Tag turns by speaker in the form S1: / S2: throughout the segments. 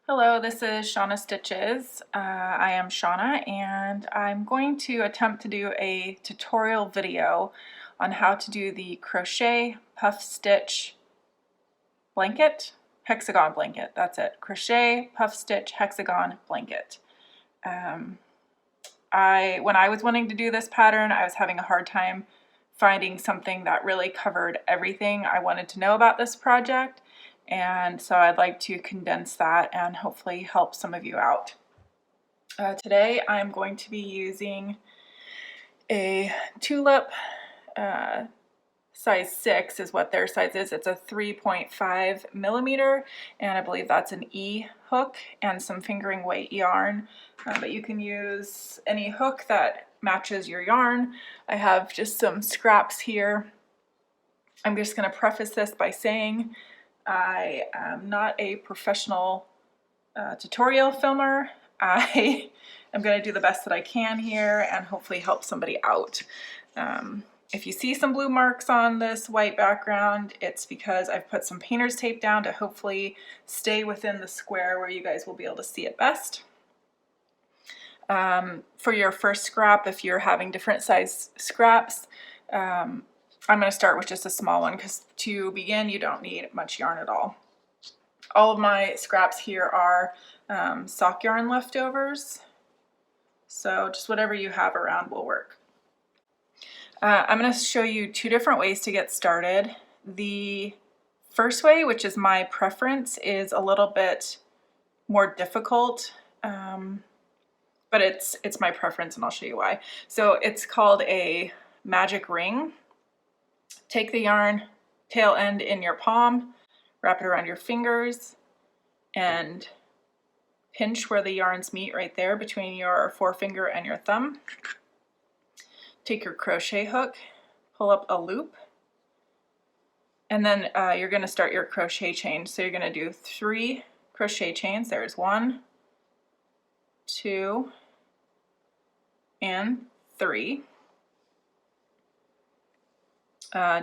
S1: Hello, this is Shauna Stitches. I am Shauna and I'm going to attempt to do a tutorial video on how to do the crochet puff stitch blanket, hexagon blanket, that's it, crochet puff stitch hexagon blanket. When I was wanting to do this pattern, I was having a hard time finding something that really covered everything I wanted to know about this project. And so I'd like to condense that and hopefully help some of you out. Today I'm going to be using a tulip, size 6 is what their size is. It's a 3.5 millimeter, and I believe that's an E hook and some fingering weight yarn, but you can use any hook that matches your yarn. I have just some scraps here. I'm just going to preface this by saying I am not a professional tutorial filmer. I am going to do the best that I can here and hopefully help somebody out. If you see some blue marks on this white background, it's because I've put some painter's tape down to hopefully stay within the square where you guys will be able to see it best. For your first scrap, if you're having different size scraps, I'm going to start with just a small one because to begin you don't need much yarn at all. All of my scraps here are sock yarn leftovers, so just whatever you have around will work. I'm going to show you two different ways to get started. The first way, which is my preference, is a little bit more difficult, but it's my preference and I'll show you why. So it's called a magic ring. Take the yarn tail end in your palm, wrap it around your fingers, and pinch where the yarns meet right there between your forefinger and your thumb. Take your crochet hook, pull up a loop, and then you're going to start your crochet chain. So you're going to do 3 crochet chains. There's 1, 2, and 3.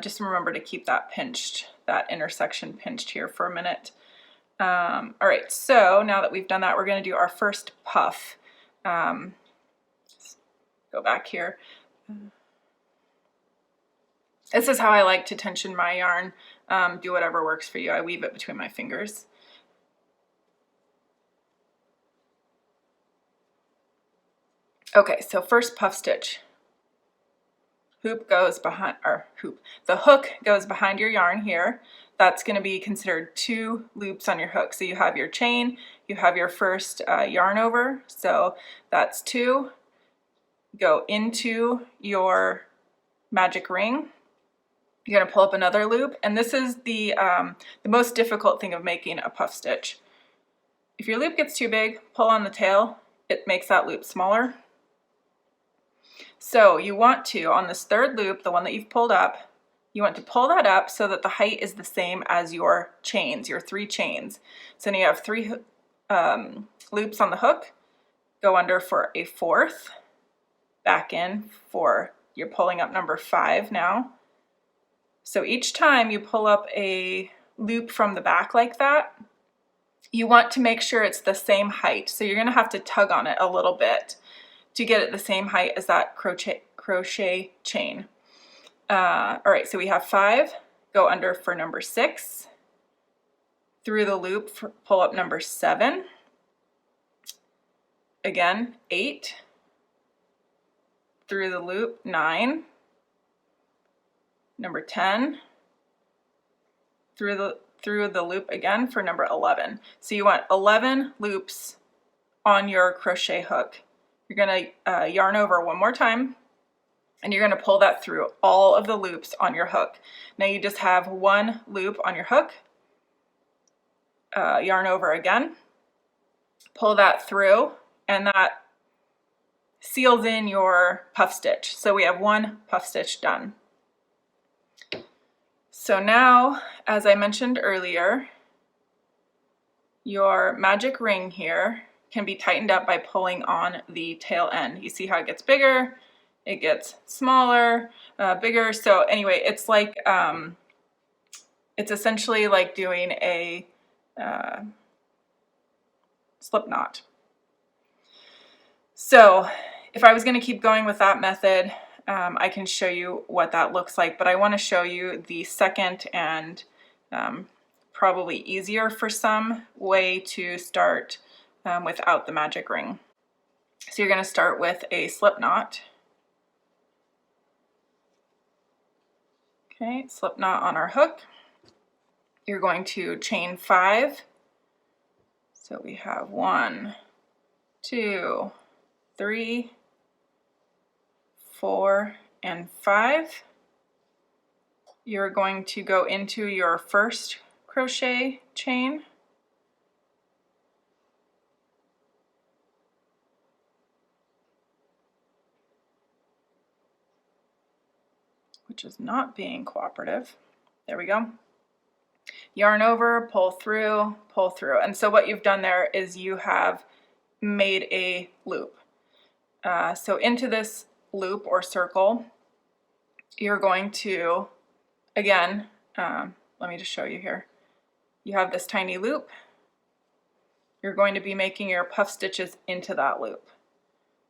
S1: Just remember to keep that pinched, that intersection pinched here for a minute. All right, so now that we've done that, we're going to do our first puff. Go back here. This is how I like to tension my yarn. Do whatever works for you. I weave it between my fingers. Okay, so first puff stitch. Hoop goes behind, or hoop, the hook goes behind your yarn here. That's going to be considered 2 loops on your hook. So you have your chain, you have your first yarn over, so that's 2. Go into your magic ring. You're going to pull up another loop, and this is the most difficult thing of making a puff stitch. If your loop gets too big, pull on the tail. It makes that loop smaller. So you want to, on this third loop, the one that you've pulled up, you want to pull that up so that the height is the same as your chains, your 3 chains. So now you have 3 loops on the hook, go under for a 4th, back in for, you're pulling up number 5 now. So each time you pull up a loop from the back like that, you want to make sure it's the same height. So you're going to have to tug on it a little bit to get it the same height as that crochet chain. All right, so we have 5, go under for number 6, through the loop, pull up number 7, again 8, through the loop 9, number 10, through the loop again for number 11. So you want 11 loops on your crochet hook. You're going to yarn over one more time, and you're going to pull that through all of the loops on your hook. Now you just have 1 loop on your hook, yarn over again, pull that through, and that seals in your puff stitch. So we have 1 puff stitch done. So now, as I mentioned earlier, your magic ring here can be tightened up by pulling on the tail end. You see how it gets bigger, it gets smaller, bigger. So anyway, it's like, it's essentially like doing a slip knot. So if I was going to keep going with that method, I can show you what that looks like, but I want to show you the second and probably easier for some way to start without the magic ring. So you're going to start with a slip knot. Okay, slip knot on our hook. You're going to chain 5. So we have 1, 2, 3, 4, and 5. You're going to go into your first crochet chain. Which is not being cooperative. There we go. Yarn over, pull through, pull through. And so what you've done there is you have made a loop. So into this loop or circle, you're going to, again, let me just show you here. You have this tiny loop. You're going to be making your puff stitches into that loop.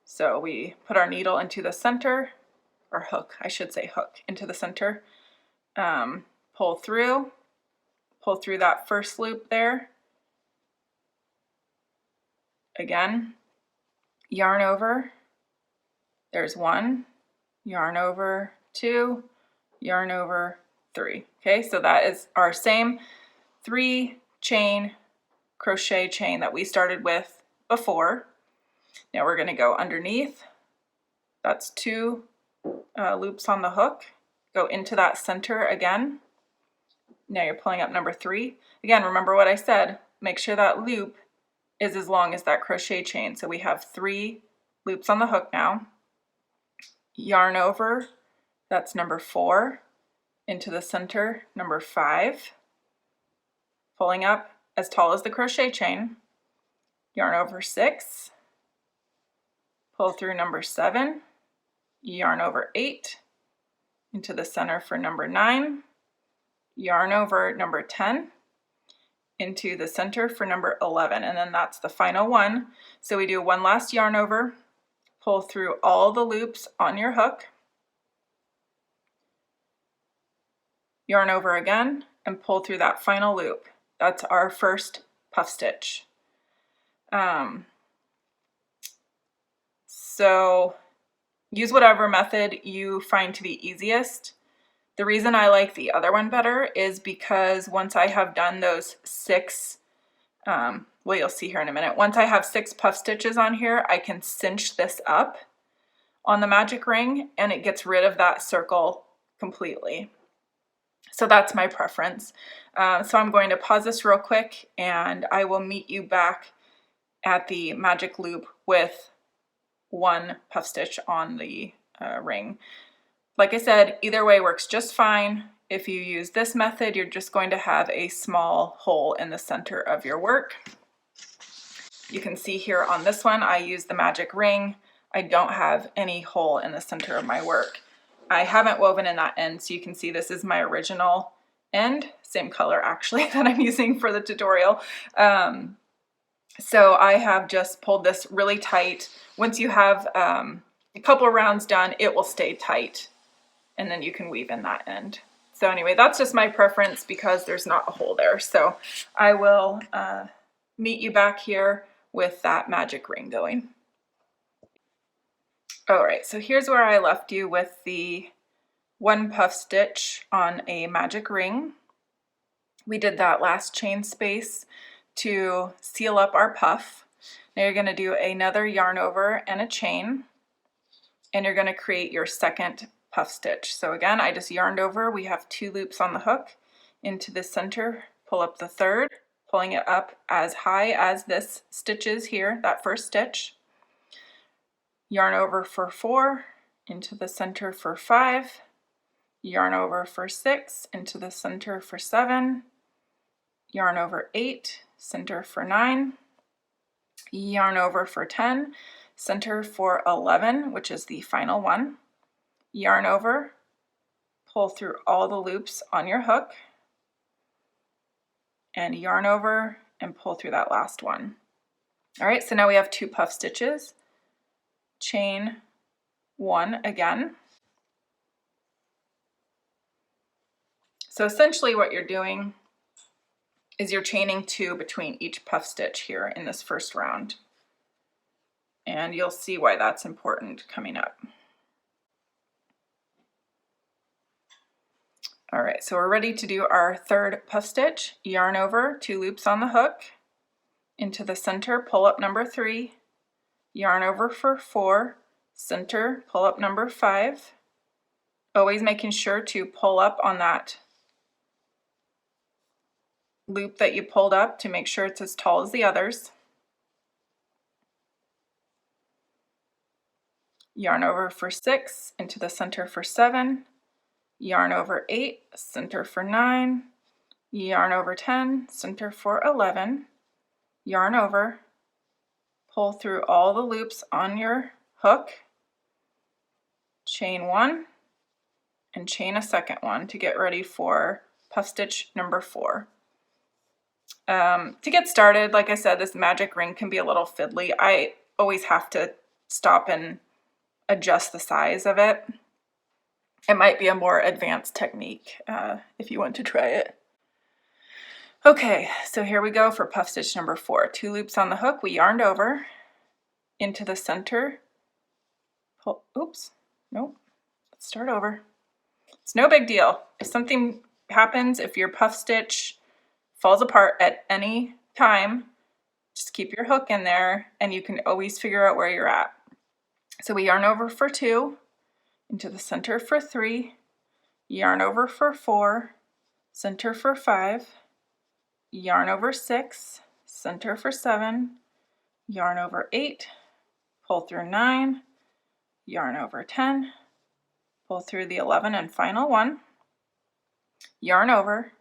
S1: So we put our needle into the center, or hook, I should say hook, into the center. Pull through that first loop there. Again, yarn over. There's 1, yarn over 2, yarn over 3. Okay, so that is our same 3 chain crochet chain that we started with before. Now we're going to go underneath. That's 2 loops on the hook. Go into that center again. Now you're pulling up number 3. Again, remember what I said. Make sure that loop is as long as that crochet chain. So we have 3 loops on the hook now. Yarn over, that's number 4, into the center, number 5, pulling up as tall as the crochet chain. Yarn over 6, pull through number 7, yarn over 8, into the center for number 9, yarn over number 10, into the center for number 11, and then that's the final one. So we do one last yarn over, pull through all the loops on your hook, yarn over again, and pull through that final loop. That's our first puff stitch. So use whatever method you find to be easiest. The reason I like the other one better is because once I have done those 6, well, you'll see here in a minute, once I have 6 puff stitches on here, I can cinch this up on the magic ring and it gets rid of that circle completely. So that's my preference. So I'm going to pause this real quick and I will meet you back at the magic loop with 1 puff stitch on the ring. Like I said, either way works just fine. If you use this method, you're just going to have a small hole in the center of your work. You can see here on this one, I use the magic ring. I don't have any hole in the center of my work. I haven't woven in that end, so you can see this is my original end, same color actually that I'm using for the tutorial. So I have just pulled this really tight. Once you have a couple of rounds done, it will stay tight, and then you can weave in that end. So anyway, that's just my preference because there's not a hole there. So I will meet you back here with that magic ring going. All right, so here's where I left you with the 1 puff stitch on a magic ring. We did that last chain space to seal up our puff. Now you're going to do another yarn over and a chain, and you're going to create your second puff stitch. So again, I just yarned over. We have 2 loops on the hook into the center, pull up the 3rd, pulling it up as high as this stitch is here, that first stitch. Yarn over for 4, into the center for 5, yarn over for 6, into the center for 7, yarn over 8, center for 9, yarn over for 10, center for 11, which is the final one, yarn over, pull through all the loops on your hook, and yarn over and pull through that last one. All right, so now we have 2 puff stitches. Chain 1 again. So essentially what you're doing is you're chaining 2 between each puff stitch here in this first round. And you'll see why that's important coming up. All right, so we're ready to do our 3rd puff stitch. Yarn over, 2 loops on the hook, into the center, pull up number 3, yarn over for 4, center, pull up number 5, always making sure to pull up on that loop that you pulled up to make sure it's as tall as the others. Yarn over for 6, into the center for 7, yarn over 8, center for 9, yarn over 10, center for 11, yarn over, pull through all the loops on your hook, chain 1, and chain a second one to get ready for puff stitch number 4. To get started, like I said, this magic ring can be a little fiddly. I always have to stop and adjust the size of it. It might be a more advanced technique if you want to try it. Okay, so here we go for puff stitch number 4. 2 loops on the hook, we yarned over into the center. Pull, oops, nope, let's start over. It's no big deal. If something happens, if your puff stitch falls apart at any time, just keep your hook in there and you can always figure out where you're at. So we yarn over for 2, into the center for 3, yarn over for 4, center for 5, yarn over 6, center for 7, yarn over 8, pull through 9, yarn over 10, pull through the 11 and final one, yarn over,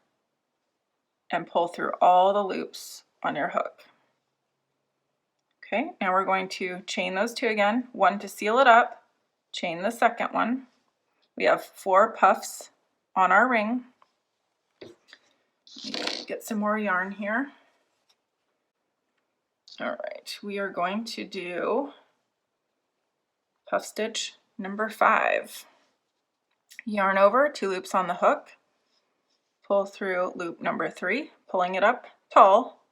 S1: and pull through all the loops on your hook. Okay, now we're going to chain those 2 again, 1 to seal it up, chain the second one. We have 4 puffs on our ring. Get some more yarn here. All right, we are going to do puff stitch number 5. Yarn over, 2 loops on the hook, pull through loop number 3, pulling it up tall,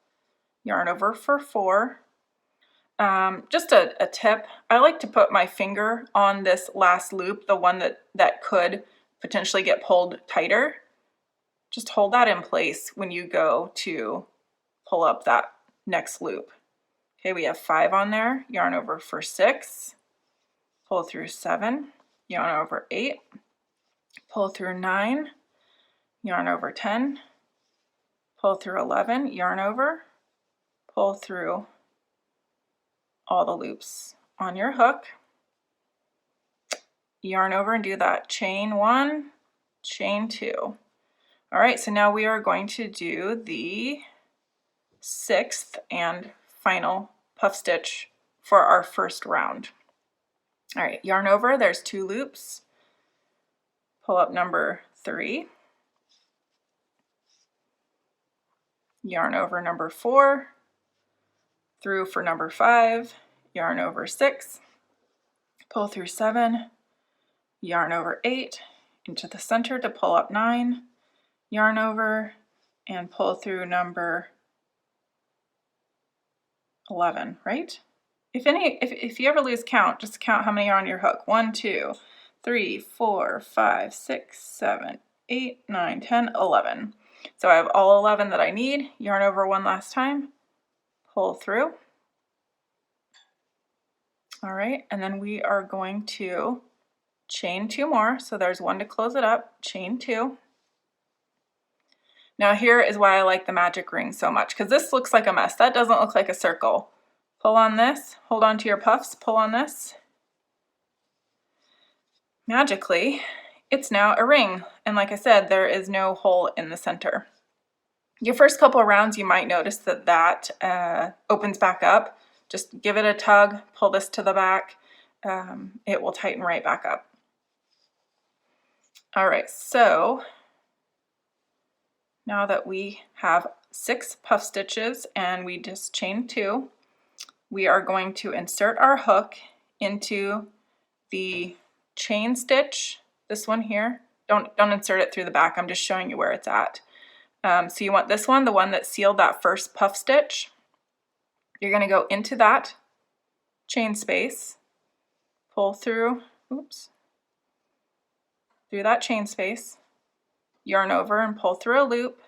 S1: yarn over for 4. Just a tip, I like to put my finger on this last loop, the one that could potentially get pulled tighter. Just hold that in place when you go to pull up that next loop. Okay, we have 5 on there, yarn over for 6, pull through 7, yarn over 8, pull through 9, yarn over 10, pull through 11, yarn over, pull through all the loops on your hook, yarn over and do that chain 1, chain 2. All right, so now we are going to do the 6th and final puff stitch for our first round. All right, yarn over, there's 2 loops, pull up number 3, yarn over number 4, through for number 5, yarn over 6, pull through 7, yarn over 8, into the center to pull up 9, yarn over, and pull through number 11, right? If you ever lose count, just count how many are on your hook. 1, 2, 3, 4, 5, 6, 7, 8, 9, 10, 11. So I have all 11 that I need. Yarn over one last time, pull through. All right, and then we are going to chain 2 more. So there's 1 to close it up, chain 2. Now here is why I like the magic ring so much, because this looks like a mess. That doesn't look like a circle. Pull on this, hold on to your puffs, pull on this. Magically, it's now a ring. And like I said, there is no hole in the center. Your first couple of rounds, you might notice that opens back up. Just give it a tug, pull this to the back. It will tighten right back up. All right, so now that we have 6 puff stitches and we just chain 2, we are going to insert our hook into the chain stitch, this one here. Don't insert it through the back, I'm just showing you where it's at. So you want this one, the one that sealed that first puff stitch. You're going to go into that chain space, pull through, through that chain space, yarn over and pull through a loop,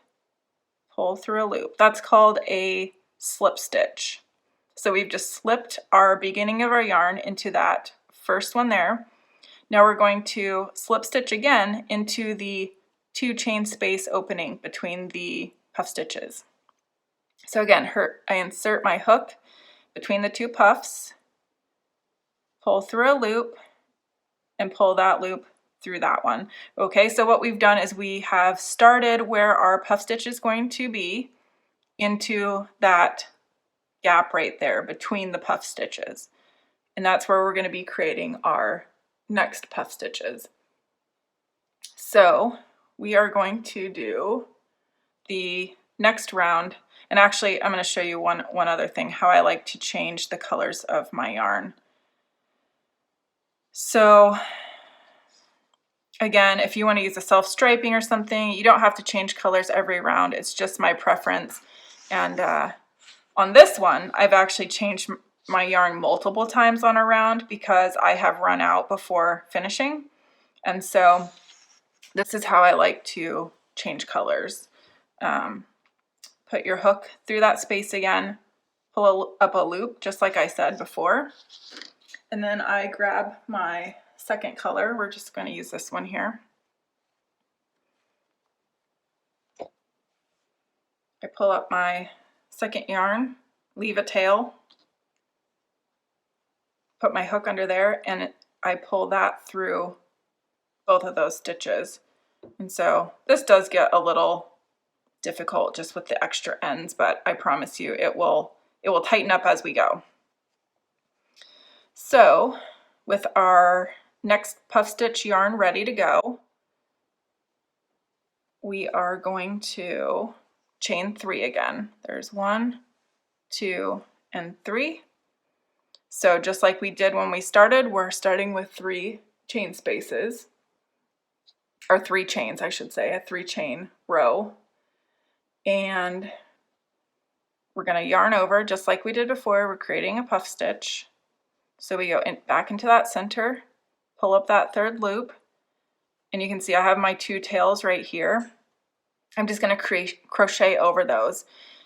S1: pull through a loop. That's called a slip stitch. So we've just slipped our beginning of our yarn into that first one there. Now we're going to slip stitch again into the 2 chain space opening between the puff stitches. So again, I insert my hook between the 2 puffs, pull through a loop, and pull that loop through that one. Okay, so what we've done is we have started where our puff stitch is going to be into that gap right there between the puff stitches. And that's where we're going to be creating our next puff stitches. So we are going to do the next round, and actually I'm going to show you one other thing, how I like to change the colors of my yarn. So again, if you want to use a self-striping or something, you don't have to change colors every round. It's just my preference. And on this one, I've actually changed my yarn multiple times on a round because I have run out before finishing. And so this is how I like to change colors. Put your hook through that space again, pull up a loop, just like I said before. And then I grab my second color. We're just going to use this one here. I pull up my second yarn, leave a tail, put my hook under there, and I pull that through both of those stitches. And so this does get a little difficult just with the extra ends, but I promise you it will tighten up as we go. So with our next puff stitch yarn ready to go, we are going to chain 3 again. There's 1, 2, and 3. So just like we did when we started, we're starting with 3 chain spaces, or 3 chains, I should say, a 3 chain row. And we're going to yarn over just like we did before. We're creating a puff stitch. So we go back into that center, pull up that 3rd loop, and you can see I have my 2 tails right here. I'm just going to crochet over those.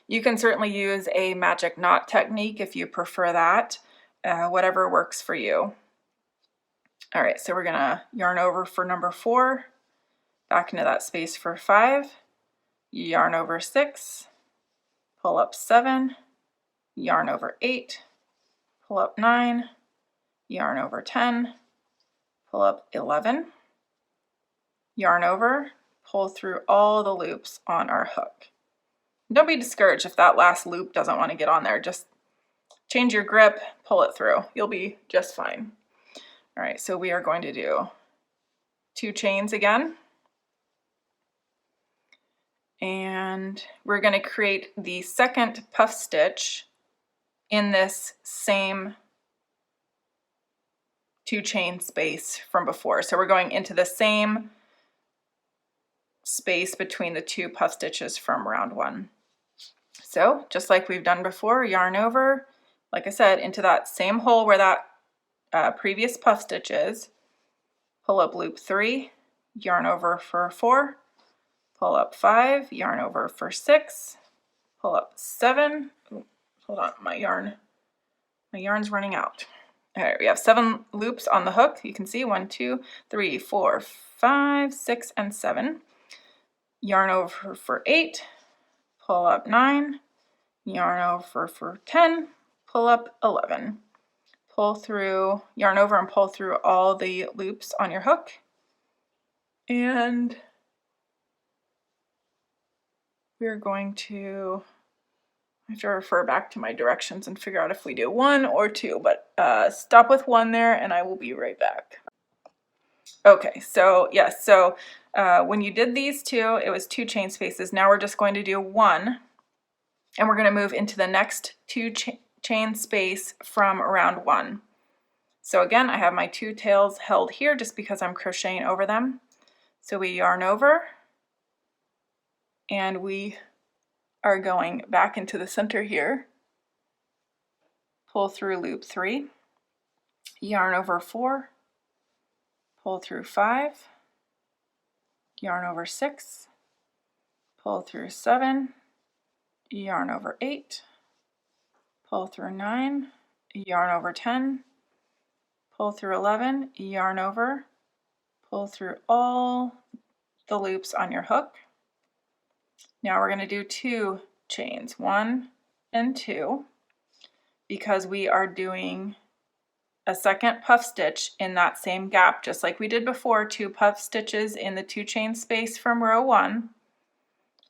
S1: You can certainly use a magic knot technique if you prefer that, whatever works for you. All right, so we're going to yarn over for number 4, back into that space for 5, yarn over 6, pull up 7, yarn over 8, pull up 9, yarn over 10, pull up 11, yarn over, pull through all the loops on our hook. Don't be discouraged if that last loop doesn't want to get on there. Just change your grip, pull it through. You'll be just fine. All right, so we are going to do 2 chains again. And we're going to create the second puff stitch in this same 2 chain space from before. So we're going into the same space between the 2 puff stitches from round 1. So just like we've done before, yarn over, like I said, into that same hole where that previous puff stitch is, pull up loop 3, yarn over for 4, pull up 5, yarn over for 6, pull up 7. Ooh, hold on, my yarn's running out. All right, we have 7 loops on the hook. You can see 1, 2, 3, 4, 5, 6, and 7. Yarn over for 8, pull up 9, yarn over for 10, pull up 11. Pull through, yarn over and pull through all the loops on your hook. And we're going to, I have to refer back to my directions and figure out if we do 1 or 2, but stop with 1 there and I will be right back. Okay, so yes, so when you did these 2, it was 2 chain spaces. Now we're just going to do 1, and we're going to move into the next 2 chain space from round 1. So again, I have my 2 tails held here just because I'm crocheting over them. So we yarn over, and we are going back into the center here. Pull through loop 3, yarn over 4, pull through 5, yarn over 6, pull through 7, yarn over 8, pull through 9, yarn over 10, pull through 11, yarn over, pull through all the loops on your hook. Now we're going to do 2 chains, 1 and 2, because we are doing a second puff stitch in that same gap, just like we did before, 2 puff stitches in the 2 chain space from row 1.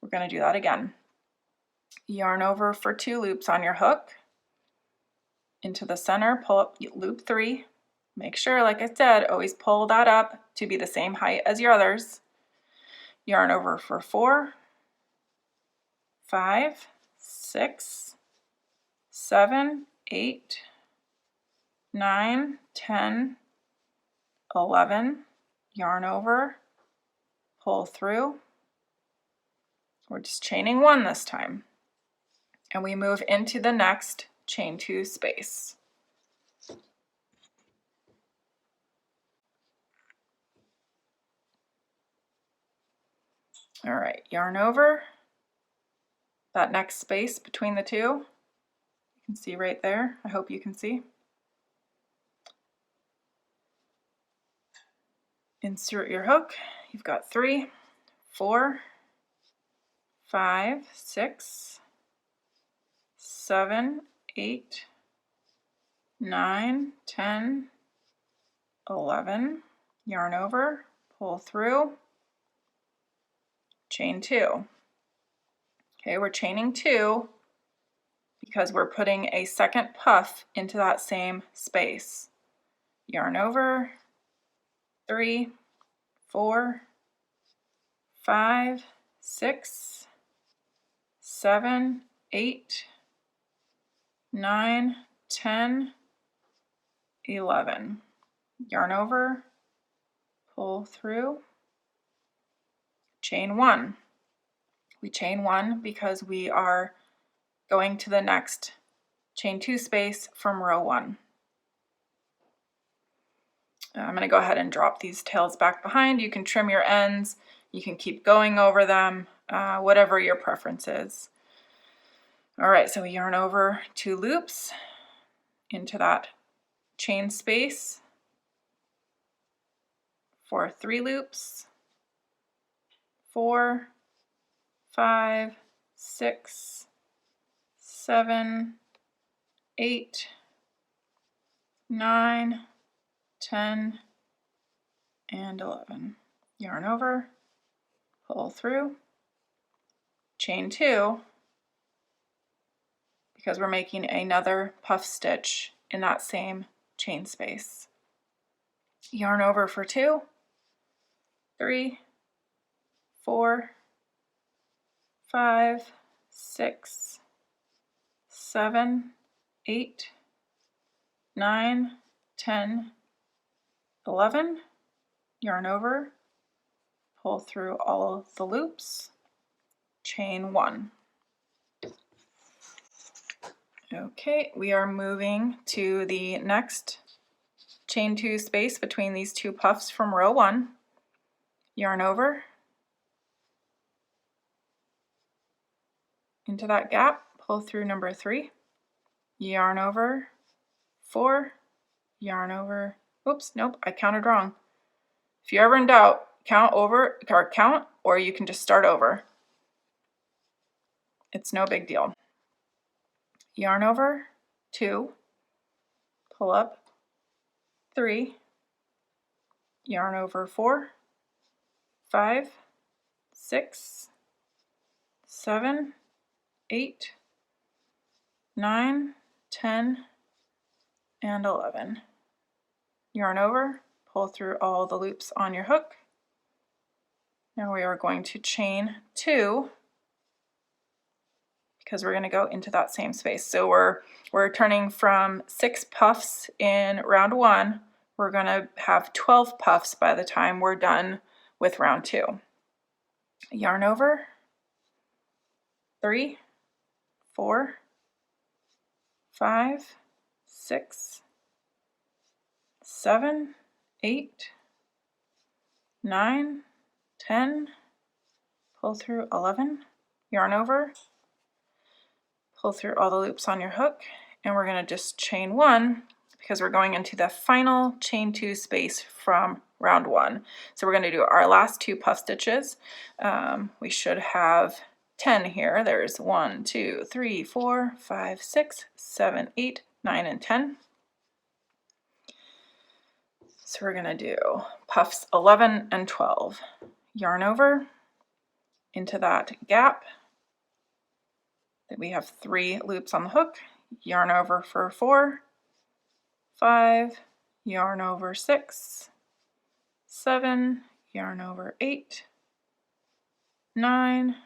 S1: We're going to do that again. Yarn over for 2 loops on your hook, into the center, pull up loop 3. Make sure, like I said, always pull that up to be the same height as your others. Yarn over for 4, 5, 6, 7, 8, 9, 10, 11, yarn over, pull through. We're just chaining 1 this time. And we move into the next chain 2 space. All right, yarn over that next space between the 2. You can see right there. I hope you can see. Insert your hook. You've got 3, 4, 5, 6, 7, 8, 9, 10, 11. Yarn over, pull through, chain 2. Okay, we're chaining 2 because we're putting a second puff into that same space. Yarn over, 3, 4, 5, 6, 7, 8, 9, 10, 11. Yarn over, pull through, chain 1. We chain 1 because we are going to the next chain 2 space from row 1. I'm going to go ahead and drop these tails back behind. You can trim your ends, you can keep going over them, whatever your preference is. All right, so we yarn over 2 loops into that chain space for 3 loops, 4, 5, 6, 7, 8, 9, 10, and 11. Yarn over, pull through, chain 2, because we're making another puff stitch in that same chain space. Yarn over for 2, 3, 4, 5, 6, 7, 8, 9, 10, 11. Yarn over, pull through all the loops, chain 1. Okay, we are moving to the next chain 2 space between these 2 puffs from row 1. Yarn over into that gap, pull through number 3, yarn over 4, yarn over, oops, nope, I counted wrong. If you're ever in doubt, count over, or you can just start over. It's no big deal. Yarn over 2, pull up 3, yarn over 4, 5, 6, 7, 8, 9, 10, and 11. Yarn over, pull through all the loops on your hook. Now we are going to chain 2 because we're going to go into that same space. So we're turning from 6 puffs in round 1. We're going to have 12 puffs by the time we're done with round 2. Yarn over, 3, 4, 5, 6, 7, 8, 9, 10, pull through 11, yarn over, pull through all the loops on your hook, and we're going to just chain 1 because we're going into the final chain 2 space from round 1. So we're going to do our last 2 puff stitches. We should have 10 here. There's 1, 2, 3, 4, 5, 6, 7, 8, 9, and 10. So we're going to do puffs 11 and 12. Yarn over into that gap. Then we have 3 loops on the hook. Yarn over for 4, 5, yarn over 6, 7, yarn over 8, 9,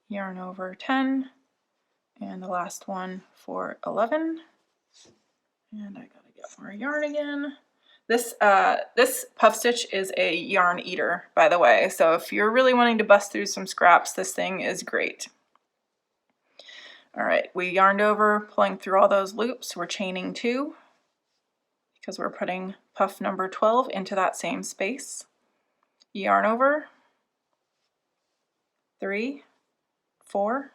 S1: yarn over 10, and the last one for 11. And I gotta get more yarn again. This puff stitch is a yarn eater, by the way, so if you're really wanting to bust through some scraps, this thing is great. All right, we yarned over, pulling through all those loops. We're chaining 2 because we're putting puff number 12 into that same space. Yarn over, 3, 4,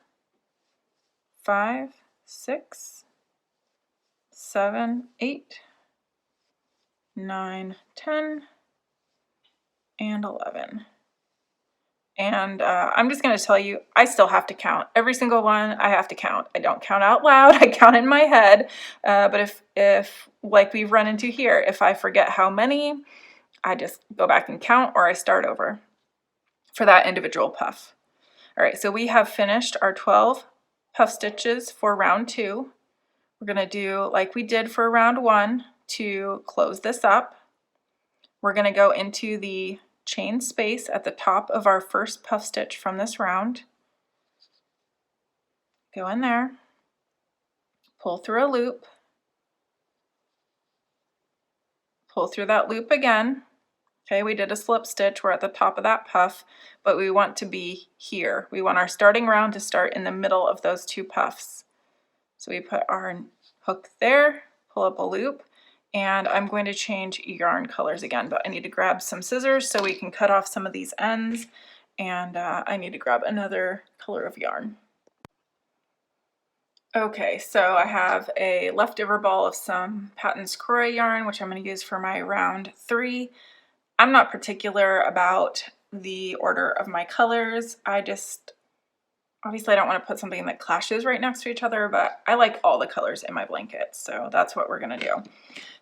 S1: 5, 6, 7, 8, 9, 10, and 11. And I'm just going to tell you, I still have to count. Every single one I have to count. I don't count out loud, I count in my head. But if like we've run into here, if I forget how many, I just go back and count, or I start over for that individual puff. All right, so we have finished our 12 puff stitches for round 2. We're going to do like we did for round 1 to close this up. We're going to go into the chain space at the top of our first puff stitch from this round. Go in there, pull through a loop, pull through that loop again. Okay, we did a slip stitch, we're at the top of that puff, but we want to be here. We want our starting round to start in the middle of those 2 puffs. So we put our hook there, pull up a loop, and I'm going to change yarn colors again, but I need to grab some scissors so we can cut off some of these ends, and I need to grab another color of yarn. Okay, so I have a leftover ball of some Patton's Crochet yarn, which I'm going to use for my round 3. I'm not particular about the order of my colors. Obviously I don't want to put something that clashes right next to each other, but I like all the colors in my blanket, so that's what we're going to do.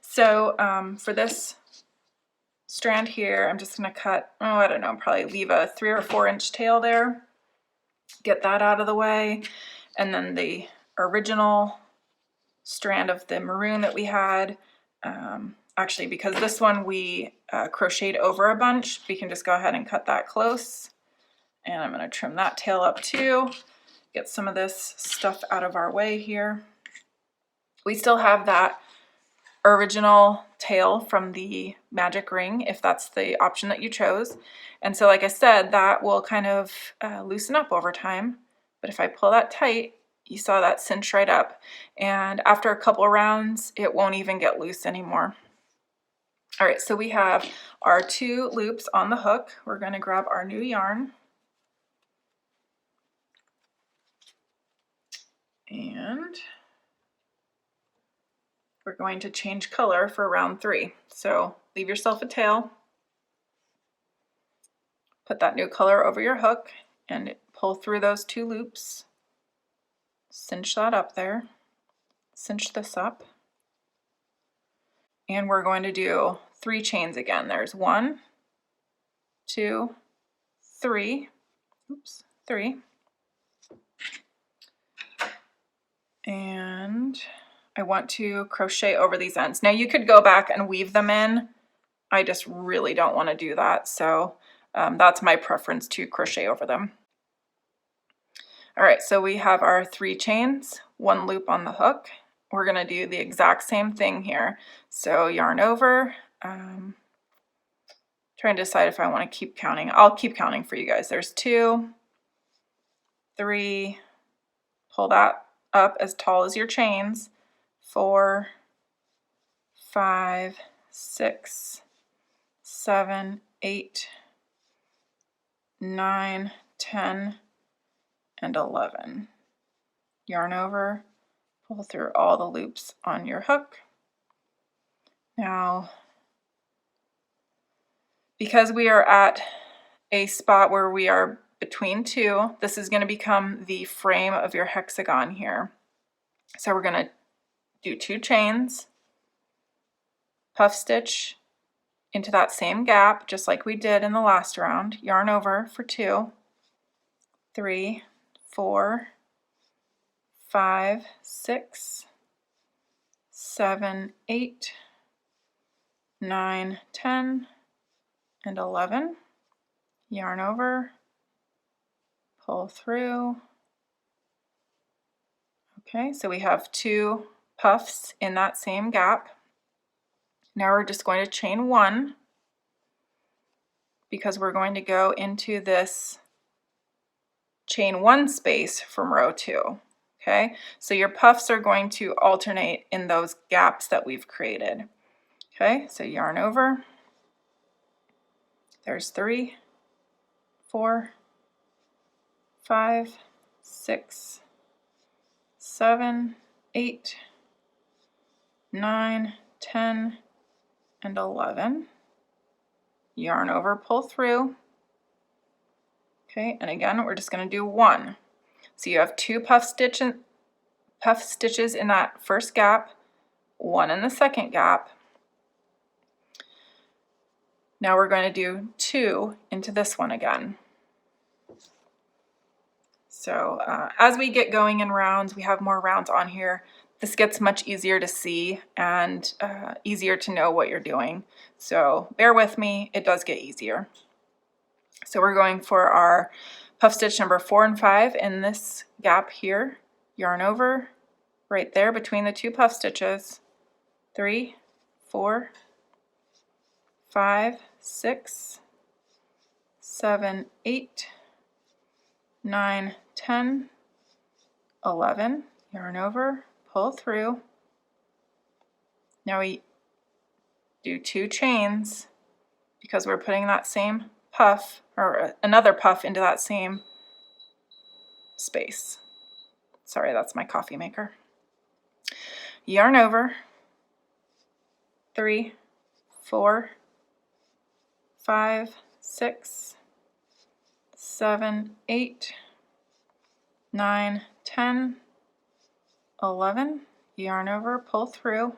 S1: So for this strand here, I'm just going to cut, I don't know, probably leave a 3 or 4 inch tail there. Get that out of the way. And then the original strand of the maroon that we had, actually because this one we crocheted over a bunch, we can just go ahead and cut that close. And I'm going to trim that tail up too. Get some of this stuff out of our way here. We still have that original tail from the magic ring if that's the option that you chose. And so like I said, that will kind of loosen up over time. But if I pull that tight, you saw that cinch right up. And after a couple rounds, it won't even get loose anymore. All right, so we have our 2 loops on the hook. We're going to grab our new yarn. And we're going to change color for round 3. So leave yourself a tail, put that new color over your hook, and pull through those 2 loops. Cinch that up there, cinch this up, and we're going to do 3 chains again. There's 1, 2, 3, 3. And I want to crochet over these ends. Now you could go back and weave them in. I just really don't want to do that, so that's my preference, to crochet over them. All right, so we have our 3 chains, 1 loop on the hook. We're going to do the exact same thing here. So yarn over, trying to decide if I want to keep counting. I'll keep counting for you guys. There's 2, 3, pull that up as tall as your chains, 4, 5, 6, 7, 8, 9, 10, and 11. Yarn over, pull through all the loops on your hook. Now, because we are at a spot where we are between 2, this is going to become the frame of your hexagon here. So we're going to do 2 chains, puff stitch into that same gap, just like we did in the last round, yarn over for 2, 3, 4, 5, 6, 7, 8, 9, 10, and 11. Yarn over, pull through. Okay, so we have 2 puffs in that same gap. Now we're just going to chain 1 because we're going to go into this chain 1 space from row 2. Okay, so your puffs are going to alternate in those gaps that we've created. Okay, so yarn over. There's 3, 4, 5, 6, 7, 8, 9, 10, and 11. Yarn over, pull through. Okay, and again, we're just going to do 1. So you have 2 puff stitches in that first gap, 1 in the second gap. Now we're going to do 2 into this one again. So as we get going in rounds, we have more rounds on here. This gets much easier to see and easier to know what you're doing. So bear with me, it does get easier. So we're going for our puff stitch number 4 and 5 in this gap here. Yarn over right there between the 2 puff stitches. 3, 4, 5, 6, 7, 8, 9, 10, 11. Yarn over, pull through. Now we do 2 chains because we're putting that same puff or another puff into that same space. Sorry, that's my coffee maker. Yarn over, 3, 4, 5, 6, 7, 8, 9, 10, 11. Yarn over, pull through.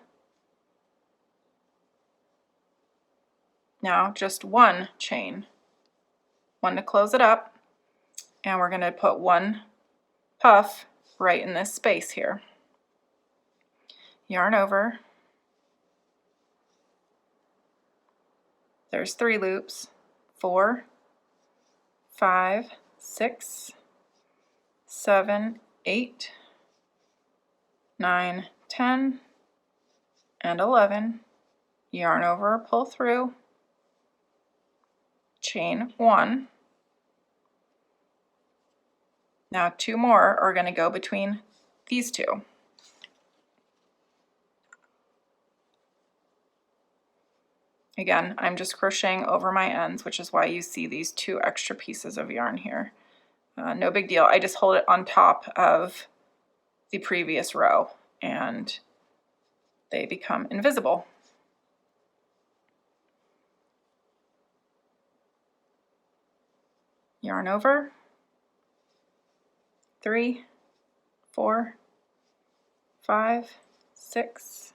S1: Now just 1 chain, 1 to close it up, and we're going to put 1 puff right in this space here. Yarn over. There's 3 loops, 4, 5, 6, 7, 8, 9, 10, and 11. Yarn over, pull through, chain 1. Now 2 more are going to go between these 2. Again, I'm just crocheting over my ends, which is why you see these 2 extra pieces of yarn here. No big deal. I just hold it on top of the previous row and they become invisible. Yarn over. 3, 4, 5, 6,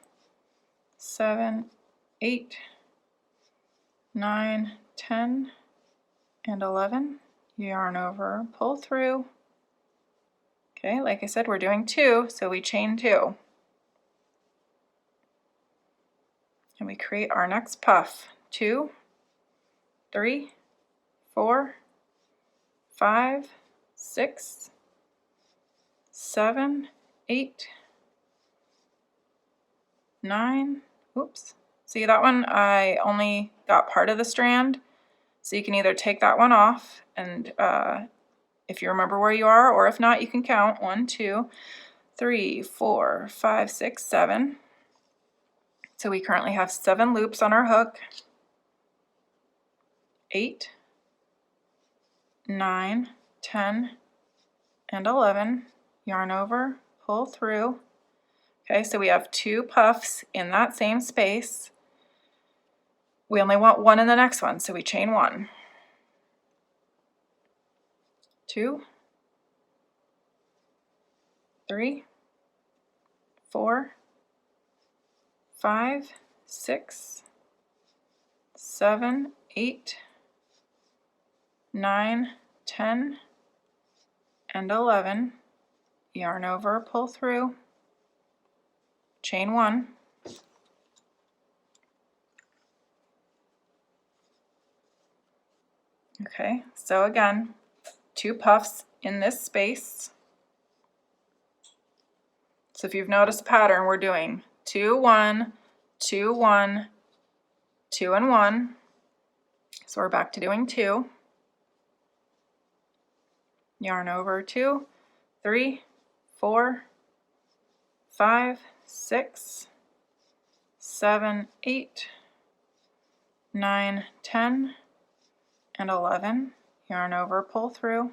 S1: 7, 8, 9, 10, and 11. Yarn over, pull through. Okay, like I said, we're doing 2, so we chain 2. And we create our next puff. 2, 3, 4, 5, 6, 7, 8, 9, oops. See that one, I only got part of the strand, so you can either take that one off, and if you remember where you are, or if not, you can count 1, 2, 3, 4, 5, 6, 7. So we currently have 7 loops on our hook. 8, 9, 10, and 11. Yarn over, pull through. Okay, so we have 2 puffs in that same space. We only want 1 in the next one, so we chain 1. 2, 3, 4, 5, 6, 7, 8, 9, 10, and 11. Yarn over, pull through, chain 1. Okay, so again, 2 puffs in this space. So if you've noticed a pattern, we're doing 2, 1, 2, 1, 2 and 1. So we're back to doing 2. Yarn over 2, 3, 4, 5, 6, 7, 8, 9, 10, and 11. Yarn over, pull through.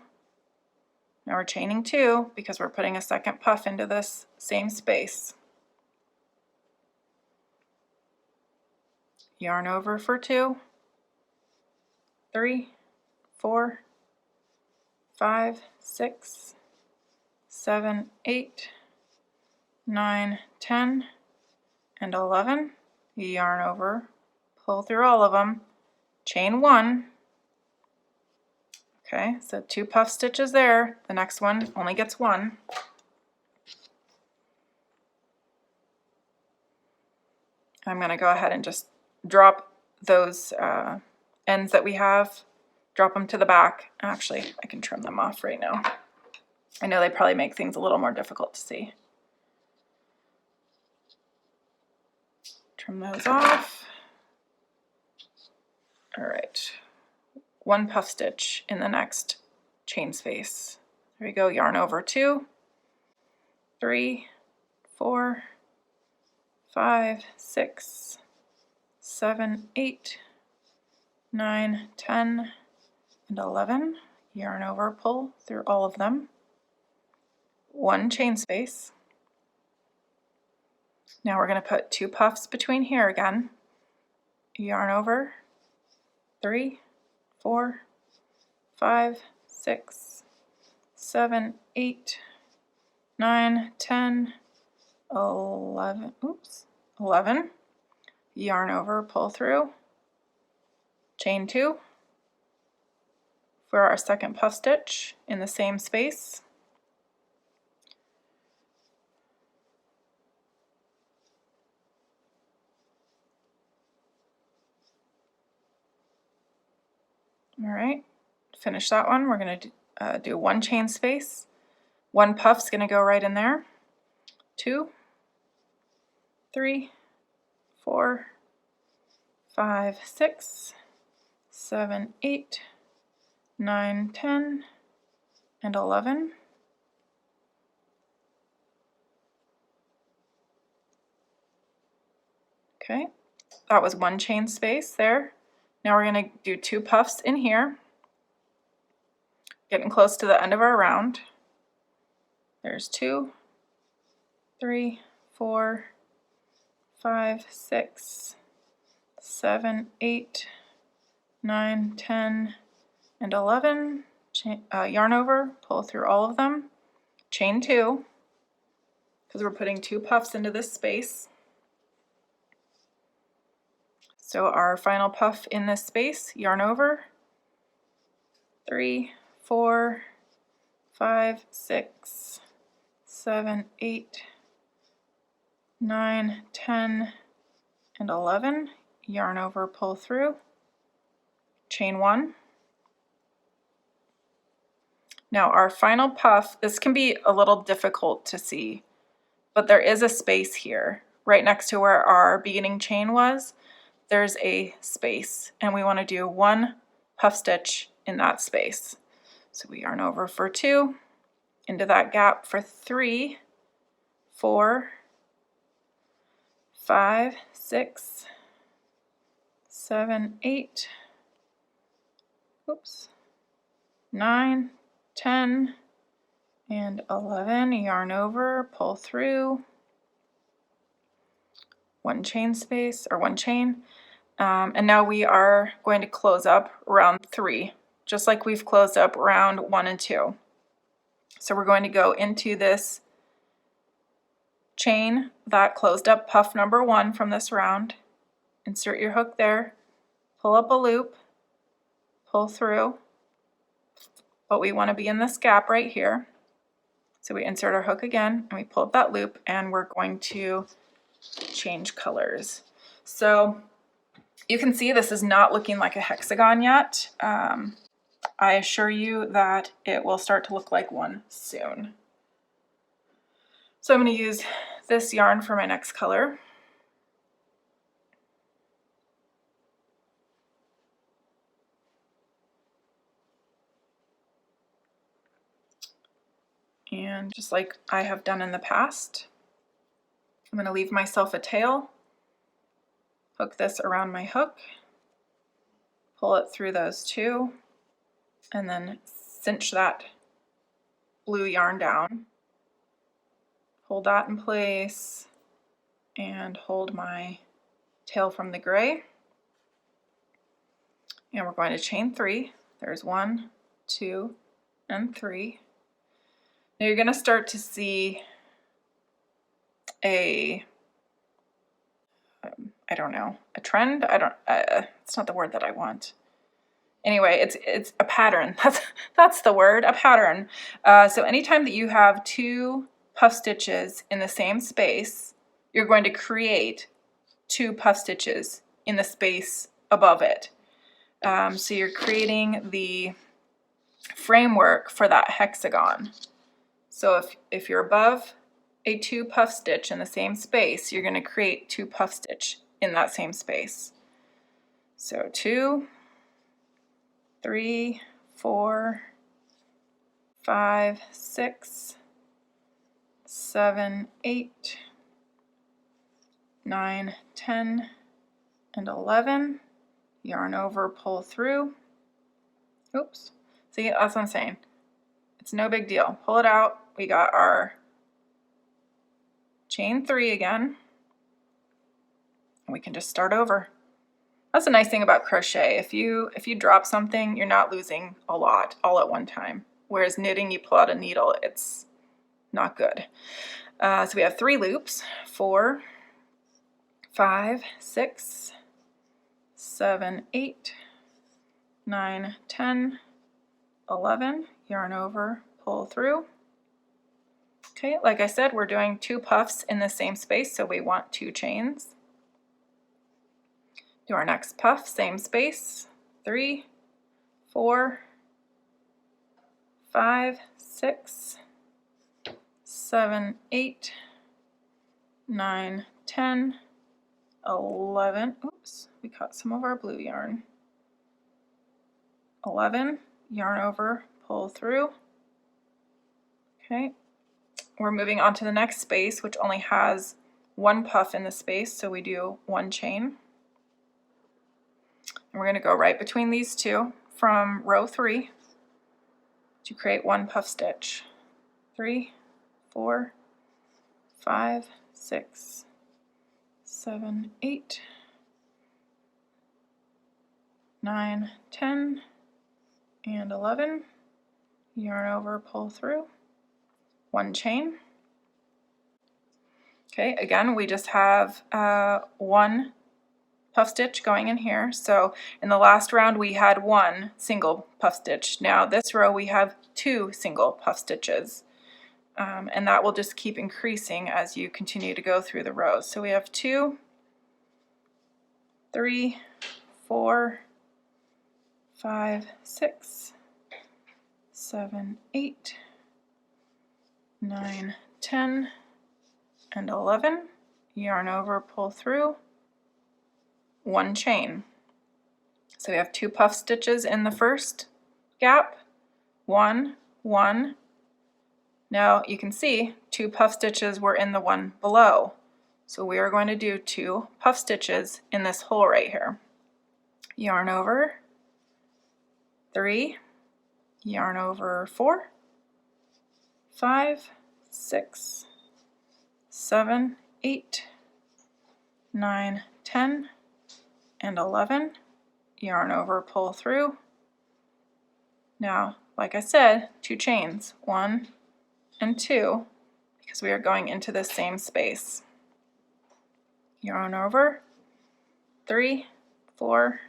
S1: Now we're chaining 2 because we're putting a second puff into this same space. Yarn over for 2, 3, 4, 5, 6, 7, 8, 9, 10, and 11. Yarn over, pull through all of them, chain 1. Okay, so 2 puff stitches there. The next one only gets 1. I'm going to go ahead and just drop those ends that we have, drop them to the back. Actually, I can trim them off right now. I know they probably make things a little more difficult to see. Trim those off. All right, 1 puff stitch in the next chain space. There we go, yarn over 2, 3, 4, 5, 6, 7, 8, 9, 10, and 11. Yarn over, pull through all of them. 1 chain space. Now we're going to put 2 puffs between here again. Yarn over, 3, 4, 5, 6, 7, 8, 9, 10, 11, oops, 11. Yarn over, pull through, chain 2 for our second puff stitch in the same space. All right, finish that one. We're going to do 1 chain space. 1 puff's going to go right in there. 2, 3, 4, 5, 6, 7, 8, 9, 10, and 11. Okay, that was 1 chain space there. Now we're going to do 2 puffs in here, getting close to the end of our round. There's 2, 3, 4, 5, 6, 7, 8, 9, 10, and 11. Yarn over, pull through all of them, chain 2, because we're putting 2 puffs into this space. So our final puff in this space, yarn over, 3, 4, 5, 6, 7, 8, 9, 10, and 11. Yarn over, pull through, chain 1. Now our final puff, this can be a little difficult to see, but there is a space here right next to where our beginning chain was. There's a space, and we want to do 1 puff stitch in that space. So we yarn over for 2, into that gap for 3, 4, 5, 6, 7, 8, oops, 9, 10, and 11. Yarn over, pull through, 1 chain space, or 1 chain. And now we are going to close up round 3, just like we've closed up round 1 and 2. So we're going to go into this chain that closed up puff number 1 from this round, insert your hook there, pull up a loop, pull through, but we want to be in this gap right here. So we insert our hook again and we pull up that loop, and we're going to change colors. So you can see this is not looking like a hexagon yet. I assure you that it will start to look like one soon. So I'm going to use this yarn for my next color. And just like I have done in the past, I'm going to leave myself a tail, hook this around my hook, pull it through those 2, and then cinch that blue yarn down, hold that in place, and hold my tail from the gray. And we're going to chain 3. There's 1, 2, and 3. Now you're going to start to see a a trend. It's not the word that I want. Anyway, it's a pattern. That's the word, a pattern. So anytime that you have 2 puff stitches in the same space, you're going to create 2 puff stitches in the space above it. So you're creating the framework for that hexagon. So if you're above a 2 puff stitch in the same space, you're going to create 2 puff stitch in that same space. So 2, 3, 4, 5, 6, 7, 8, 9, 10, and 11. Yarn over, pull through. Oops. See, that's what I'm saying. It's no big deal. Pull it out. We got our chain 3 again. And we can just start over. That's the nice thing about crochet. If you drop something, you're not losing a lot all at one time. Whereas knitting, you pull out a needle, it's not good. So we have 3 loops, 4, 5, 6, 7, 8, 9, 10, 11. Yarn over, pull through. Okay, like I said, we're doing 2 puffs in the same space, so we want 2 chains. Do our next puff, same space, 3, 4, 5, 6, 7, 8, 9, 10, 11. Oops, we cut some of our blue yarn. 11, yarn over, pull through. Okay, we're moving on to the next space, which only has 1 puff in the space, so we do 1 chain. And we're going to go right between these 2 from row 3 to create 1 puff stitch. 3, 4, 5, 6, 7, 8, 9, 10, and 11. Yarn over, pull through. 1 chain. Okay, again, we just have 1 puff stitch going in here. So in the last round we had 1 single puff stitch. Now this row we have 2 single puff stitches, and that will just keep increasing as you continue to go through the rows. So we have 2, 3, 4, 5, 6, 7, 8, 9, 10, and 11. Yarn over, pull through, 1 chain. So we have 2 puff stitches in the first gap, 1, 1. Now you can see 2 puff stitches were in the one below. So we are going to do 2 puff stitches in this hole right here. Yarn over, 3, yarn over 4, 5, 6, 7, 8, 9, 10, and 11. Yarn over, pull through. Now, like I said, 2 chains, 1 and 2, because we are going into the same space. Yarn over, 3, 4,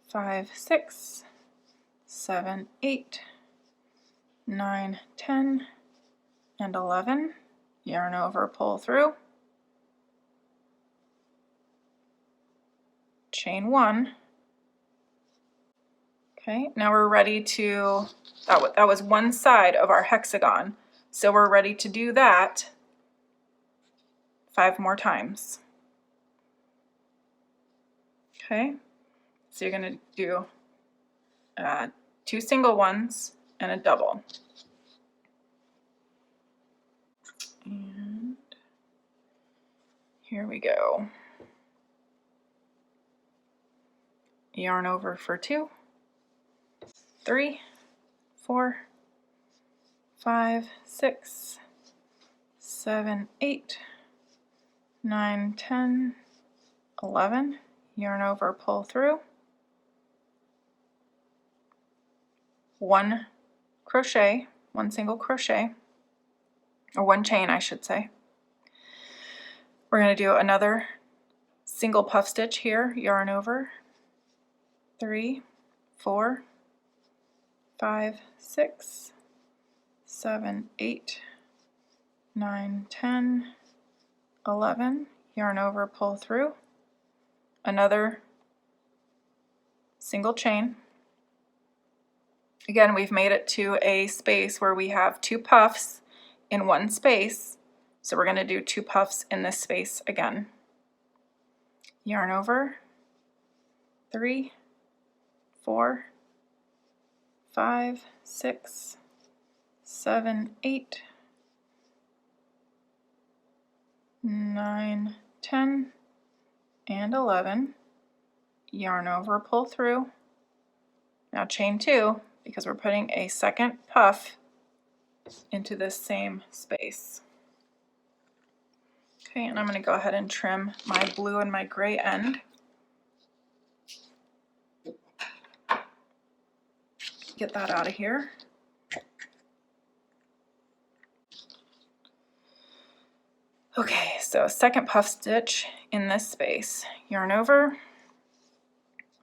S1: 5, 6, 7, 8, 9, 10, and 11. Yarn over, pull through. Chain 1. Okay, now we're ready to, that was one side of our hexagon. So we're ready to do that 5 more times. Okay, so you're going to do 2 single ones and a double. And here we go. Yarn over for 2, 3, 4, 5, 6, 7, 8, 9, 10, 11. Yarn over, pull through. 1 crochet, 1 single crochet, or 1 chain I should say. We're going to do another single puff stitch here, yarn over, 3, 4, 5, 6, 7, 8, 9, 10, 11, yarn over, pull through, another single chain. Again, we've made it to a space where we have 2 puffs in one space, so we're going to do 2 puffs in this space again. Yarn over, 3, 4, 5, 6, 7, 8, 9, 10, and 11. Yarn over, pull through. Now chain 2, because we're putting a second puff into this same space. Okay, and I'm going to go ahead and trim my blue and my gray end. Get that out of here. Okay, so second puff stitch in this space. Yarn over.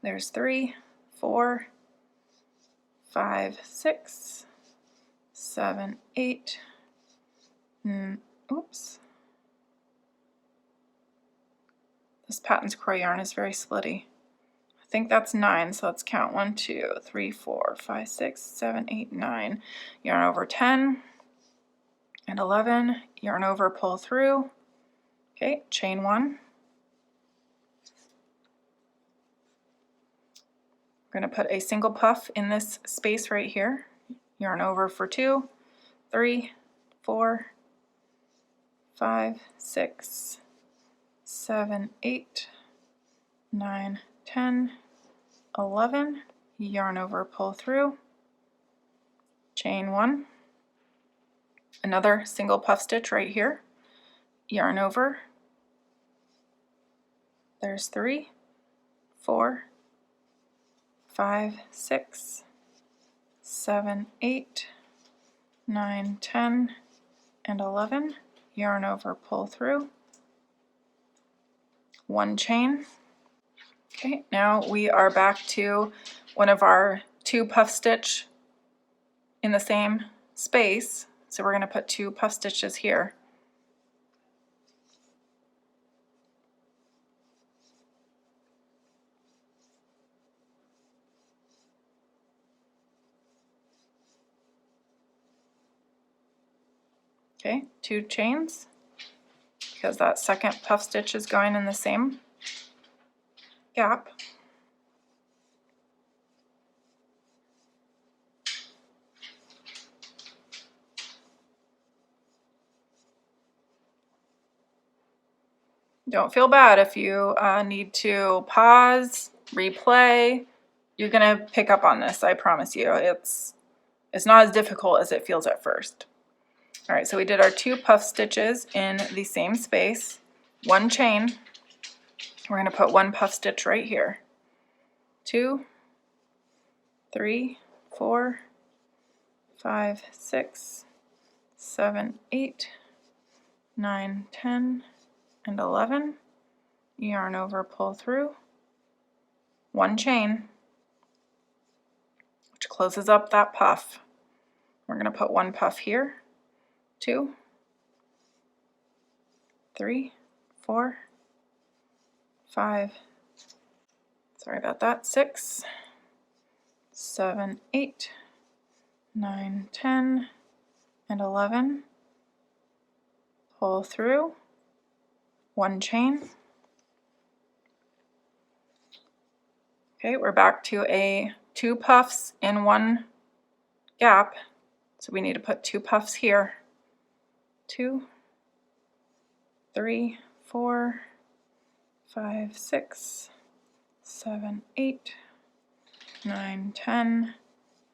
S1: There's 3, 4, 5, 6, 7, 8. Oops. This Patton's Crow yarn is very splitty. I think that's 9, so let's count 1, 2, 3, 4, 5, 6, 7, 8, 9. Yarn over 10 and 11. Yarn over, pull through. Okay, chain 1. We're going to put a single puff in this space right here. Yarn over for 2, 3, 4, 5, 6, 7, 8, 9, 10, 11. Yarn over, pull through. Chain 1. Another single puff stitch right here. Yarn over. There's 3, 4, 5, 6, 7, 8, 9, 10, and 11. Yarn over, pull through. 1 chain. Okay, now we are back to one of our 2 puff stitch in the same space. So we're going to put 2 puff stitches here. Okay, 2 chains, because that second puff stitch is going in the same gap. Don't feel bad if you need to pause, replay. You're gonna pick up on this, I promise you. It's not as difficult as it feels at first. All right, so we did our 2 puff stitches in the same space, 1 chain. We're gonna put 1 puff stitch right here. 2, 3, 4, 5, 6, 7, 8, 9, 10, and 11. Yarn over, pull through, 1 chain, which closes up that puff. We're going to put 1 puff here, 2, 3, 4, 5, sorry about that, 6, 7, 8, 9, 10, and 11. Pull through, 1 chain. Okay, we're back to a 2 puffs in 1 gap, so we need to put 2 puffs here. 2, 3, 4, 5, 6, 7, 8, 9, 10,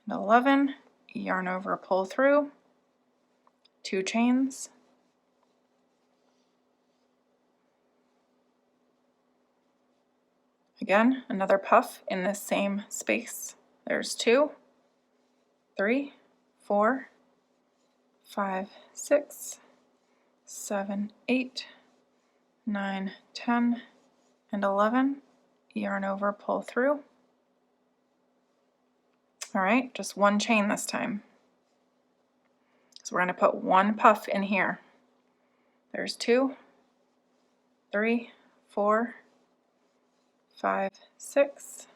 S1: and 11. Yarn over, pull through, 2 chains. Again, another puff in the same space. There's 2, 3, 4, 5, 6, 7, 8, 9, 10, and 11. Yarn over, pull through. All right, just 1 chain this time. So we're going to put 1 puff in here. There's 2, 3, 4, 5, 6,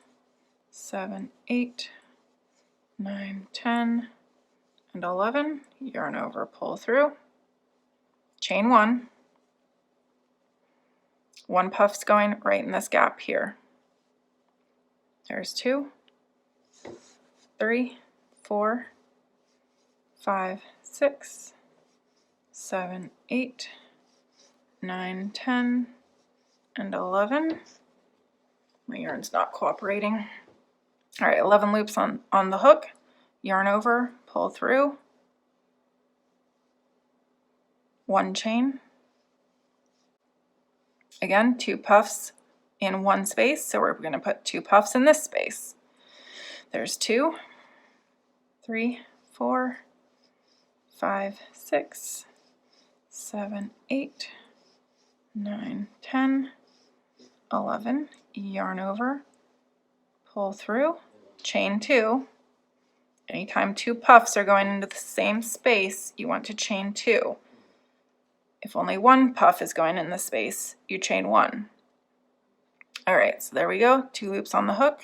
S1: 7, 8, 9, 10, and 11. Yarn over, pull through. Chain 1. 1 puff's going right in this gap here. There's 2, 3, 4, 5, 6, 7, 8, 9, 10, and 11. My yarn's not cooperating. All right, 11 loops on the hook. Yarn over, pull through. 1 chain. Again, 2 puffs in 1 space, so we're going to put 2 puffs in this space. There's 2, 3, 4, 5, 6, 7, 8, 9, 10, 11. Yarn over, pull through, chain 2. Anytime 2 puffs are going into the same space, you want to chain 2. If only 1 puff is going in the space, you chain 1. All right, so there we go. 2 loops on the hook.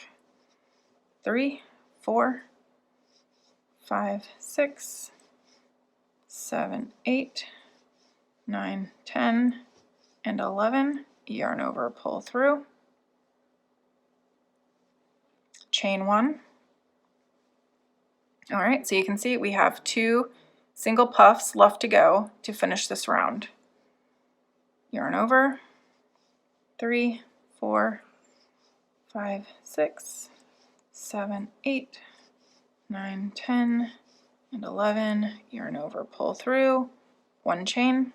S1: 3, 4, 5, 6, 7, 8, 9, 10, and 11. Yarn over, pull through. Chain 1. All right, so you can see we have 2 single puffs left to go to finish this round. Yarn over, 3, 4, 5, 6, 7, 8, 9, 10, and 11. Yarn over, pull through, 1 chain.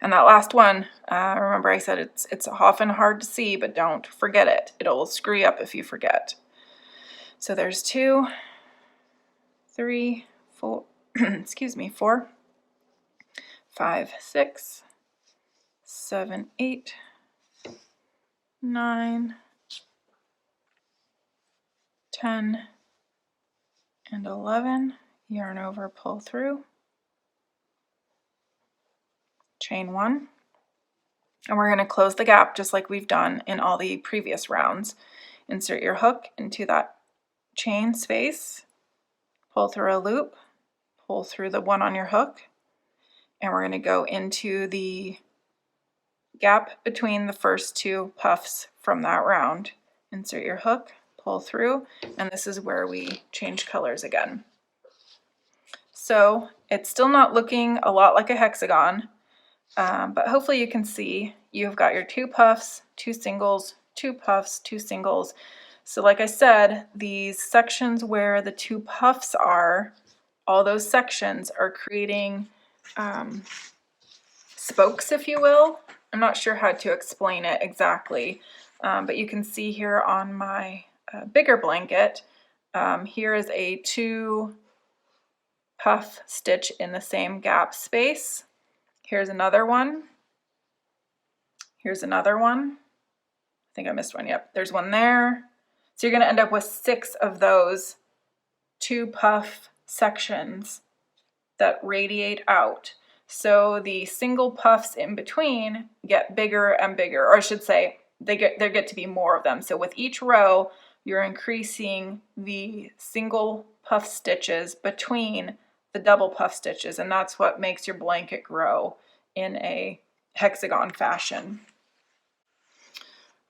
S1: And that last one, remember I said it's often hard to see, but don't forget it. It'll screw you up if you forget. So there's 2, 3, 4, excuse me, 4, 5, 6, 7, 8, 9, 10, and 11. Yarn over, pull through. Chain 1. And we're going to close the gap just like we've done in all the previous rounds. Insert your hook into that chain space, pull through a loop, pull through the one on your hook, and we're going to go into the gap between the first two puffs from that round. Insert your hook, pull through, and this is where we change colors again. So it's still not looking a lot like a hexagon, but hopefully you can see you've got your 2 puffs, 2 singles, 2 puffs, 2 singles. So like I said, these sections where the 2 puffs are, all those sections are creating spokes, if you will. I'm not sure how to explain it exactly, but you can see here on my bigger blanket, here is a 2 puff stitch in the same gap space. Here's another one. Here's another one. I think I missed one. Yep, there's one there. So you're going to end up with 6 of those 2 puff sections that radiate out. So the single puffs in between get bigger and bigger, or I should say there get to be more of them. So with each row, you're increasing the single puff stitches between the double puff stitches, and that's what makes your blanket grow in a hexagon fashion.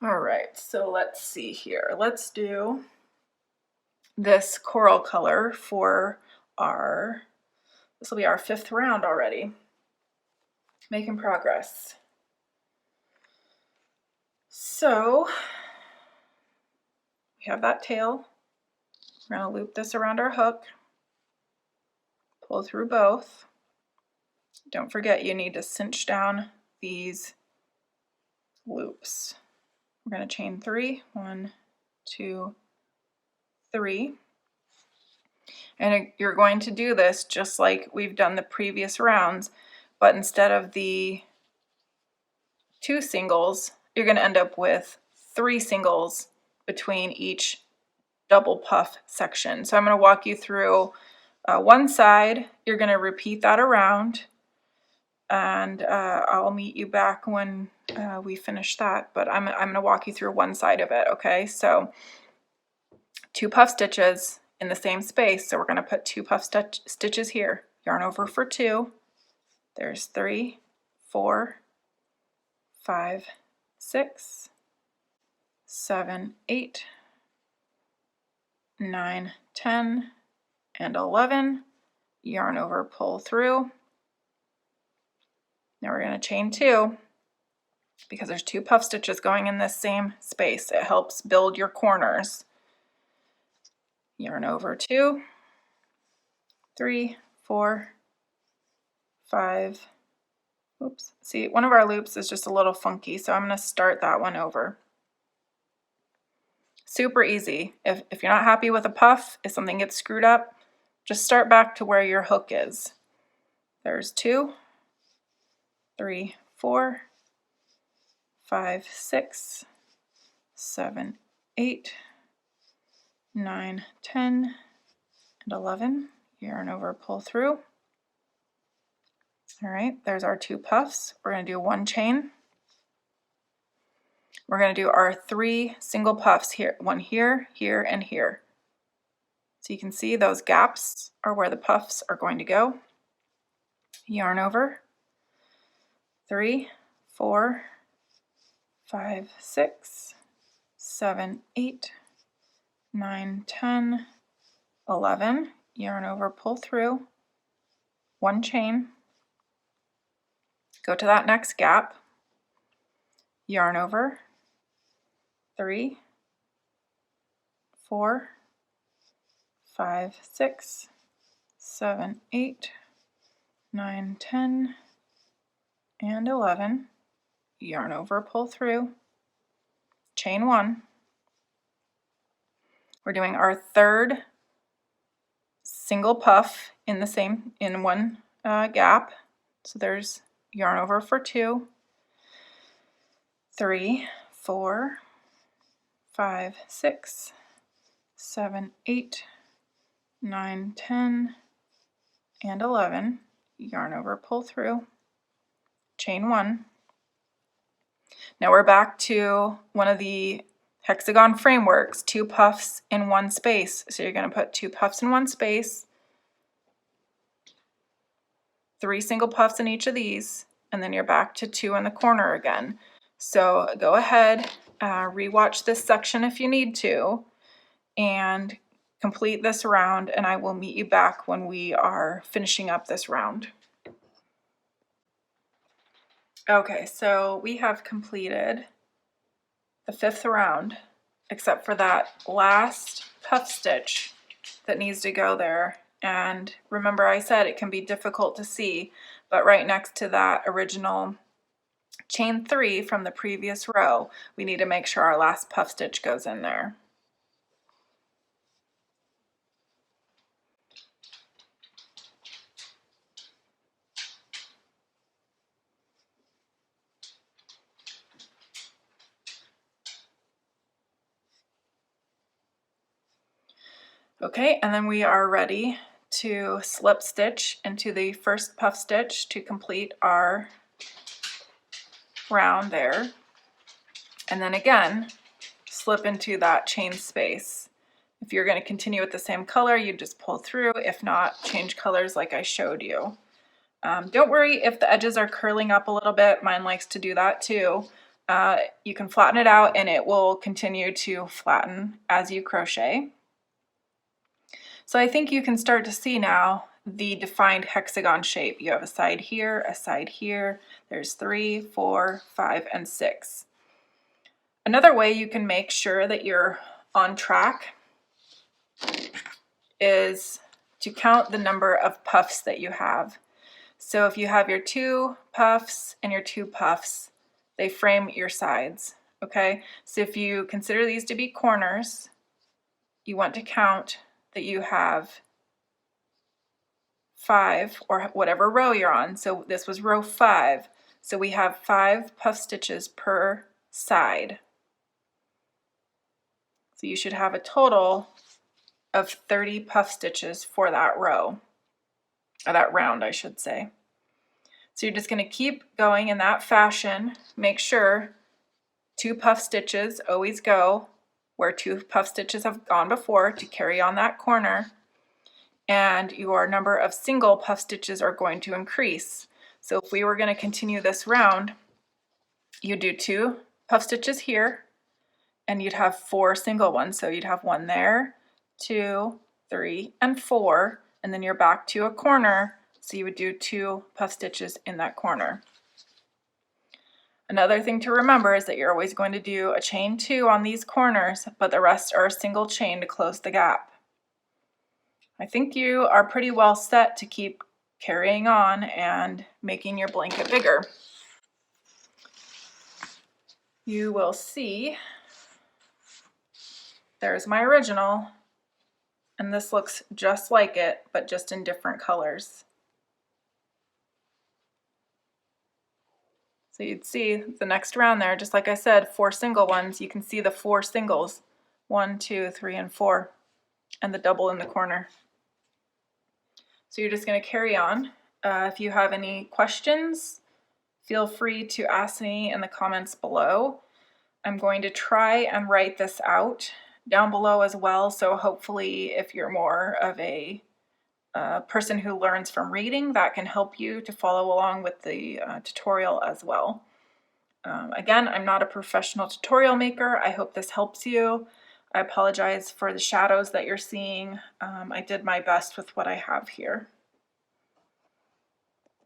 S1: All right, so let's see here. Let's do this coral color for this will be our 5th round already. Making progress. So we have that tail. We're going to loop this around our hook, pull through both. Don't forget you need to cinch down these loops. We're going to chain 3, 1, 2, 3. And you're going to do this just like we've done the previous rounds, but instead of the 2 singles, you're going to end up with 3 singles between each double puff section. So I'm going to walk you through one side. You're going to repeat that around, and I'll meet you back when we finish that, but I'm going to walk you through one side of it, okay? So 2 puff stitches in the same space, so we're going to put 2 puff stitches here. Yarn over for 2. There's 3, 4, 5, 6, 7, 8, 9, 10, and 11. Yarn over, pull through. Now we're going to chain 2 because there's 2 puff stitches going in this same space. It helps build your corners. Yarn over 2, 3, 4, 5. Oops, see, one of our loops is just a little funky, so I'm going to start that one over. Super easy. If you're not happy with a puff, if something gets screwed up, just start back to where your hook is. There's 2, 3, 4, 5, 6, 7, 8, 9, 10, and 11. Yarn over, pull through. All right, there's our 2 puffs. We're going to do 1 chain. We're going to do our 3 single puffs here, 1 here, here, and here. So you can see those gaps are where the puffs are going to go. Yarn over. 3, 4, 5, 6, 7, 8, 9, 10, 11. Yarn over, pull through. 1 chain. Go to that next gap. Yarn over. 3, 4, 5, 6, 7, 8, 9, 10, and 11. Yarn over, pull through. Chain 1. We're doing our 3rd single puff in one gap. So there's yarn over for 2, 3, 4, 5, 6, 7, 8, 9, 10, and 11. Yarn over, pull through. Chain 1. Now we're back to one of the hexagon frameworks, 2 puffs in 1 space. So you're going to put 2 puffs in 1 space. 3 single puffs in each of these, and then you're back to 2 in the corner again. So go ahead, rewatch this section if you need to, and complete this round, and I will meet you back when we are finishing up this round. Okay, so we have completed the 5th round, except for that last puff stitch that needs to go there. And remember, I said it can be difficult to see, but right next to that original chain 3 from the previous row, we need to make sure our last puff stitch goes in there. Okay, and then we are ready to slip stitch into the first puff stitch to complete our round there. And then again, slip into that chain space. If you're going to continue with the same color, you just pull through. If not, change colors like I showed you. Don't worry if the edges are curling up a little bit. Mine likes to do that too. You can flatten it out and it will continue to flatten as you crochet. So I think you can start to see now the defined hexagon shape. You have a side here, a side here. There's 3, 4, 5, and 6. Another way you can make sure that you're on track is to count the number of puffs that you have. So if you have your 2 puffs and your 2 puffs, they frame your sides, okay? So if you consider these to be corners, you want to count that you have 5, or whatever row you're on. So this was row 5. So we have 5 puff stitches per side. So you should have a total of 30 puff stitches for that row, or that round, I should say. So you're just going to keep going in that fashion. Make sure 2 puff stitches always go where 2 puff stitches have gone before to carry on that corner, and your number of single puff stitches are going to increase. So if we were going to continue this round, you do 2 puff stitches here, and you'd have 4 single ones. So you'd have 1 there, 2, 3, and 4, and then you're back to a corner, so you would do 2 puff stitches in that corner. Another thing to remember is that you're always going to do a chain 2 on these corners, but the rest are a single chain to close the gap. I think you are pretty well set to keep carrying on and making your blanket bigger. You will see there's my original, and this looks just like it, but just in different colors. So you'd see the next round there, just like I said, 4 single ones. You can see the 4 singles, 1, 2, 3, and 4, and the double in the corner. So you're just going to carry on. If you have any questions, feel free to ask me in the comments below. I'm going to try and write this out down below as well, so hopefully if you're more of a person who learns from reading, that can help you to follow along with the tutorial as well. Again, I'm not a professional tutorial maker. I hope this helps you. I apologize for the shadows that you're seeing. I did my best with what I have here.